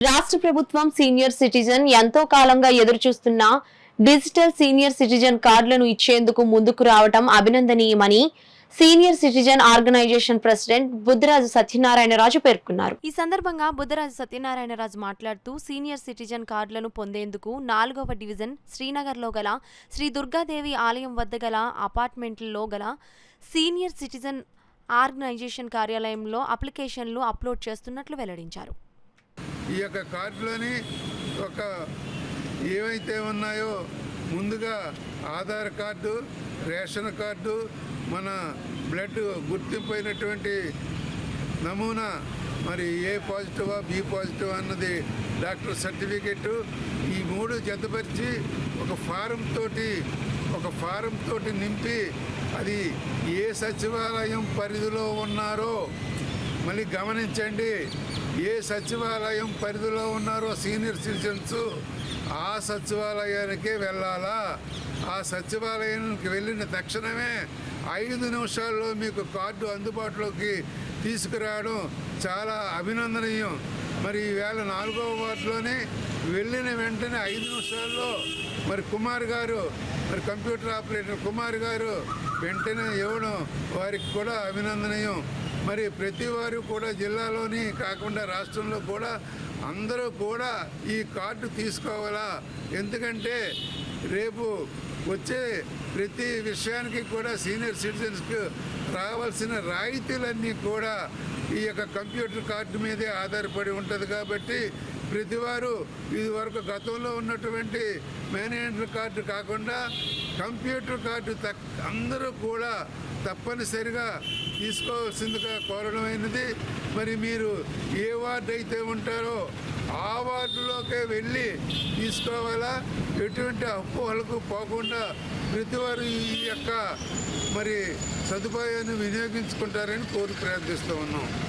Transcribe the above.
రాష్ట్ర ప్రభుత్వం senior citizen ఎంతో కాలంగా ఎదురుచూస్తున్న డిజిటల్ సీనియర్ సిటిజన్ కార్డులను ఇచ్చేందుకు ముందుకు రావడం అభినందనీయమని senior citizen organisation president Buddharaju Satyanarayanaraju పేర్కొన్నారు. ఈ సందర్భంగా బుద్ధరాజు సత్యనారాయణరాజు మాట్లాడుతూ సీనియర్ సిటిజన్ కార్డులను పొందేందుకు 4వ డివిజన్ శ్రీనగర్లో గల శ్రీ దుర్గాదేవి ఆలయం వద్ద గల అపార్ట్మెంట్లో గల సీనియర్ సిటిజన్ ఆర్గనైజేషన్ కార్యాలయంలో అప్లికేషన్లు అప్లోడ్ చేస్తున్నట్లు వెల్లడించారు. ఈ యొక్క కార్డులోని ఏవైతే ఉన్నాయో ముందుగా ఆధార్ కార్డు, రేషన్ కార్డు, మన బ్లడ్ గుర్తింపు అయినటువంటి నమూనా, మరి ఏ పాజిటివా బి పాజిటివ్ అన్నది డాక్టర్ సర్టిఫికెట్, ఈ 3 జతపరిచి ఒక ఫారం తోటి నింపి అది ఏ సచివాలయం పరిధిలో ఉన్నారో మళ్ళీ గమనించండి, ఏ సచివాలయం పరిధిలో ఉన్నారో సీనియర్ సిటిజన్స్ ఆ సచివాలయానికే వెళ్ళాలా. ఆ సచివాలయానికి వెళ్ళిన తక్షణమే 5 నిమిషాల్లో మీకు కార్డు అందుబాటులోకి తీసుకురావడం చాలా అభినందనీయం. మరి ఈవేళ 4వ వార్డులోనే వెళ్ళిన వెంటనే 5 నిమిషాల్లో మరి కుమార్ గారు, మరి కంప్యూటర్ ఆపరేటర్ కుమార్ గారు వెంటనే ఇవ్వడం వారికి కూడా అభినందనీయం. మరి ప్రతి వారు కూడా జిల్లాలోని కాకుండా రాష్ట్రంలో కూడా అందరూ కూడా ఈ కార్డు తీసుకోవాలా. ఎందుకంటే రేపు వచ్చే ప్రతి విషయానికి కూడా సీనియర్ సిటిజన్స్కి రావాల్సిన రాయితీలన్నీ కూడా ఈ యొక్క కంప్యూటర్ కార్డు మీదే ఆధారపడి ఉంటుంది. కాబట్టి ప్రతివారు ఇదివరకు గతంలో ఉన్నటువంటి మేనేజర్ కార్డు కాకుండా కంప్యూటర్ కార్డు అందరూ కూడా తప్పనిసరిగా తీసుకోవాల్సిందిగా కోరడమైనది. మరి మీరు ఏ వార్డు అయితే ఉంటారో ఆ వార్డులోకే వెళ్ళి తీసుకోవాలా. ఎటువంటి అపోహలకు పోకుండా ప్రతివారు ఈ యొక్క మరి సదుపాయాన్ని వినియోగించుకుంటారని కోరి ప్రార్థిస్తూ ఉన్నాం.